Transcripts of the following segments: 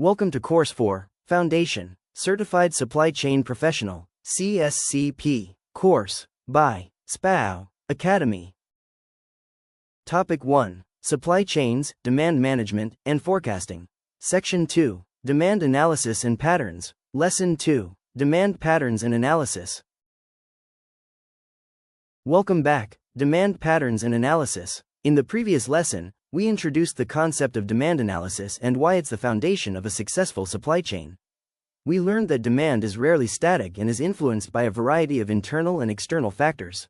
Welcome to Course 4, Foundation, Certified Supply Chain Professional, CSCP, course, by SPAO Academy. Topic 1. Supply Chains, Demand Management, and Forecasting. Section 2. Demand Analysis and Patterns. Lesson 2. Demand Patterns and Analysis. Welcome back, Demand Patterns and Analysis. In the previous lesson, we introduced the concept of demand analysis and why it's the foundation of a successful supply chain. We learned that demand is rarely static and is influenced by a variety of internal and external factors.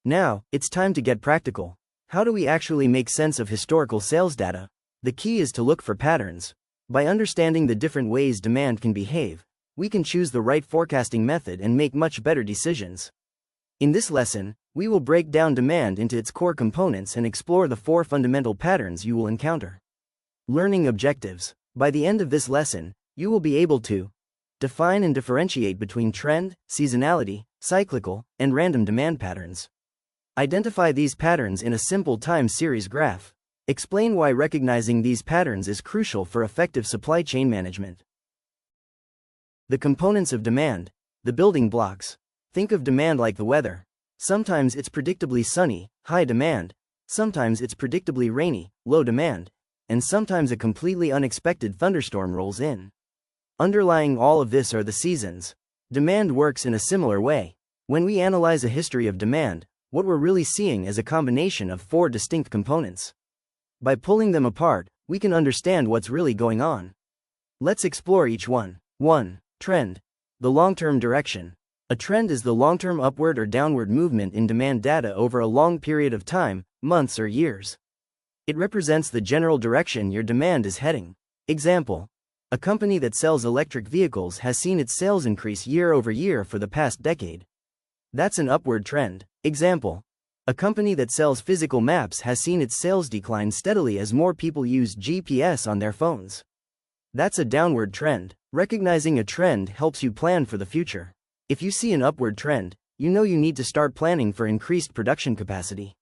Now, it's time to get practical. How do we actually make sense of historical sales data? The key is to look for patterns. By understanding the different ways demand can behave, we can choose the right forecasting method and make much better decisions. In this lesson, we will break down demand into its core components and explore the 4 fundamental patterns you will encounter. Learning objectives. By the end of this lesson, you will be able to define and differentiate between trend, seasonality, cyclical, and random demand patterns. Identify these patterns in a simple time series graph. Explain why recognizing these patterns is crucial for effective supply chain management. The components of demand, the building blocks. Think of demand like the weather. Sometimes it's predictably sunny, high demand, sometimes it's predictably rainy, low demand, and sometimes a completely unexpected thunderstorm rolls in. Underlying all of this are the seasons. Demand works in a similar way. When we analyze a history of demand, what we're really seeing is a combination of 4 distinct components. By pulling them apart, we can understand what's really going on. Let's explore each one. 1. Trend. The long-term direction. A trend is the long-term upward or downward movement in demand data over a long period of time, months or years. It represents the general direction your demand is heading. Example. A company that sells electric vehicles has seen its sales increase year over year for the past decade. That's an upward trend. Example. A company that sells physical maps has seen its sales decline steadily as more people use GPS on their phones. That's a downward trend. Recognizing a trend helps you plan for the future. If you see an upward trend, you know you need to start planning for increased production capacity.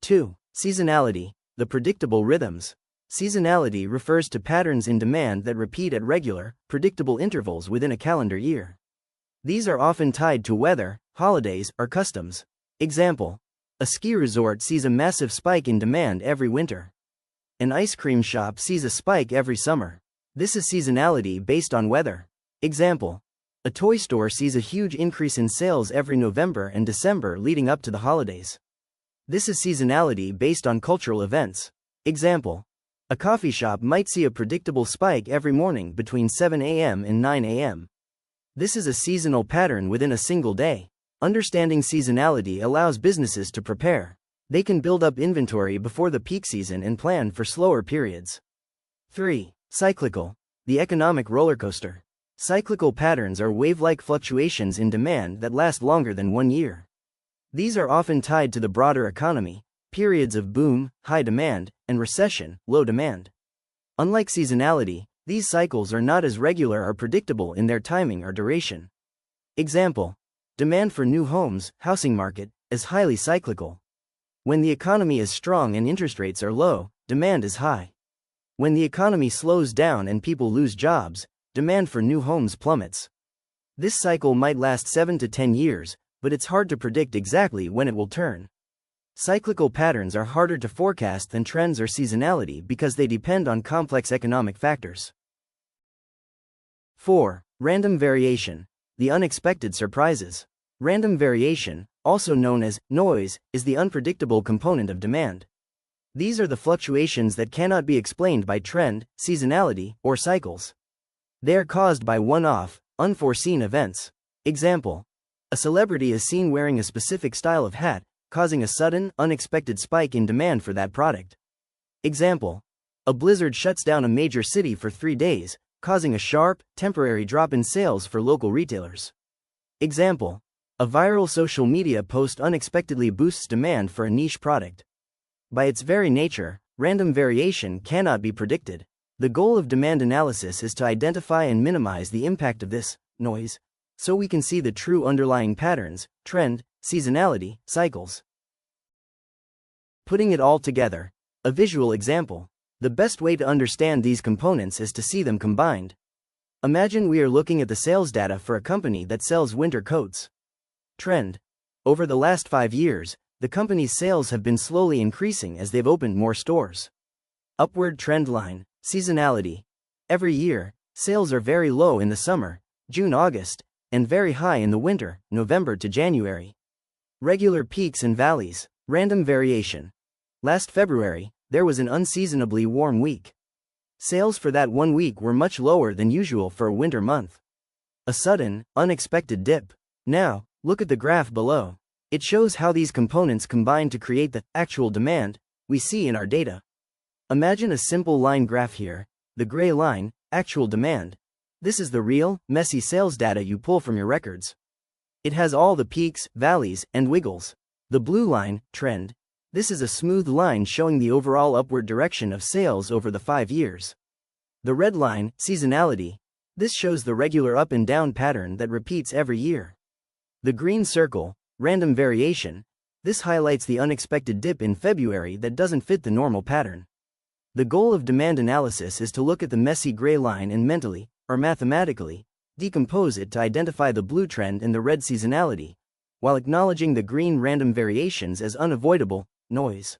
2. Seasonality, the predictable rhythms. Seasonality refers to patterns in demand that repeat at regular, predictable intervals within a calendar year. These are often tied to weather, holidays, or customs. Example. A ski resort sees a massive spike in demand every winter. An ice cream shop sees a spike every summer. This is seasonality based on weather. Example. A toy store sees a huge increase in sales every November and December leading up to the holidays. This is seasonality based on cultural events. Example. A coffee shop might see a predictable spike every morning between 7 a.m. and 9 a.m. This is a seasonal pattern within a single day. Understanding seasonality allows businesses to prepare. They can build up inventory before the peak season and plan for slower periods. 3. Cyclical, the economic rollercoaster. Cyclical patterns are wave-like fluctuations in demand that last longer than 1 year. These are often tied to the broader economy, periods of boom, high demand, and recession, low demand. Unlike seasonality, these cycles are not as regular or predictable in their timing or duration. Example. Demand for new homes, housing market, is highly cyclical. When the economy is strong and interest rates are low, demand is high. When the economy slows down and people lose jobs, demand for new homes plummets. This cycle might last 7 to 10 years, but it's hard to predict exactly when it will turn. Cyclical patterns are harder to forecast than trends or seasonality because they depend on complex economic factors. 4. Random variation, the unexpected surprises. Random variation, also known as noise, is the unpredictable component of demand. These are the fluctuations that cannot be explained by trend, seasonality, or cycles. They are caused by one-off, unforeseen events. Example. A celebrity is seen wearing a specific style of hat, causing a sudden, unexpected spike in demand for that product. Example. A blizzard shuts down a major city for 3 days, causing a sharp, temporary drop in sales for local retailers. Example. A viral social media post unexpectedly boosts demand for a niche product. By its very nature, random variation cannot be predicted. The goal of demand analysis is to identify and minimize the impact of this noise, so we can see the true underlying patterns, trend, seasonality, cycles. Putting it all together. A visual example. The best way to understand these components is to see them combined. Imagine we are looking at the sales data for a company that sells winter coats. Trend. Over the last 5 years, the company's sales have been slowly increasing as they've opened more stores. Upward trend line, seasonality. Every year, sales are very low in the summer, June-August, and very high in the winter, November to January. Regular peaks and valleys, random variation. Last February, there was an unseasonably warm week. Sales for that 1 week were much lower than usual for a winter month. A sudden, unexpected dip. Now, look at the graph below. It shows how these components combine to create the actual demand we see in our data. Imagine a simple line graph here, the gray line, actual demand. This is the real, messy sales data you pull from your records. It has all the peaks, valleys, and wiggles. The blue line, trend. This is a smooth line showing the overall upward direction of sales over the 5 years. The red line, seasonality. This shows the regular up and down pattern that repeats every year. The green circle, random variation. This highlights the unexpected dip in February that doesn't fit the normal pattern. The goal of demand analysis is to look at the messy gray line and mentally, or mathematically, decompose it to identify the blue trend and the red seasonality, while acknowledging the green random variations as unavoidable noise.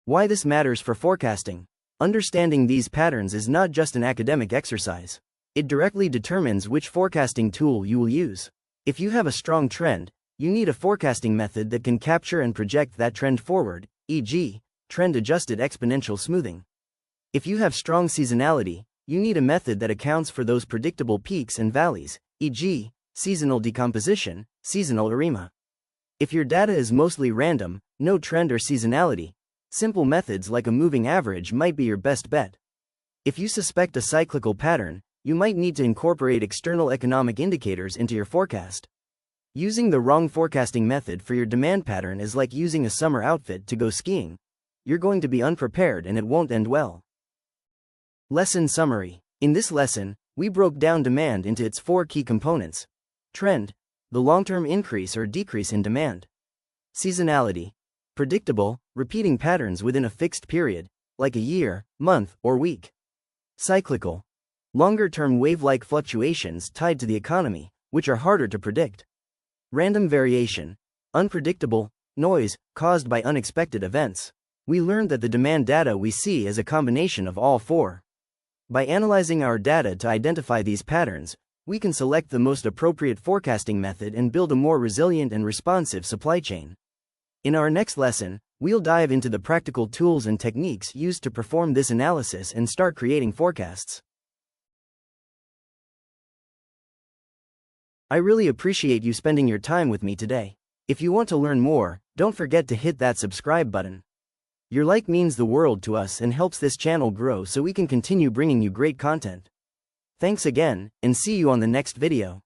Why this matters for forecasting. Understanding these patterns is not just an academic exercise. It directly determines which forecasting tool you will use. If you have a strong trend, you need a forecasting method that can capture and project that trend forward, e.g., trend-adjusted exponential smoothing. If you have strong seasonality, you need a method that accounts for those predictable peaks and valleys, e.g., seasonal decomposition, seasonal ARIMA. If your data is mostly random, no trend or seasonality, simple methods like a moving average might be your best bet. If you suspect a cyclical pattern, you might need to incorporate external economic indicators into your forecast. Using the wrong forecasting method for your demand pattern is like using a summer outfit to go skiing. You're going to be unprepared and it won't end well. Lesson summary. In this lesson, we broke down demand into its 4 key components. Trend, the long-term increase or decrease in demand. Seasonality, predictable, repeating patterns within a fixed period, like a year, month, or week. Cyclical, longer-term wave-like fluctuations tied to the economy, which are harder to predict. Random variation, unpredictable, noise, caused by unexpected events. We learned that the demand data we see is a combination of all 4. By analyzing our data to identify these patterns, we can select the most appropriate forecasting method and build a more resilient and responsive supply chain. In our next lesson, we'll dive into the practical tools and techniques used to perform this analysis and start creating forecasts. I really appreciate you spending your time with me today. If you want to learn more, don't forget to hit that subscribe button. Your like means the world to us and helps this channel grow so we can continue bringing you great content. Thanks again, and see you on the next video.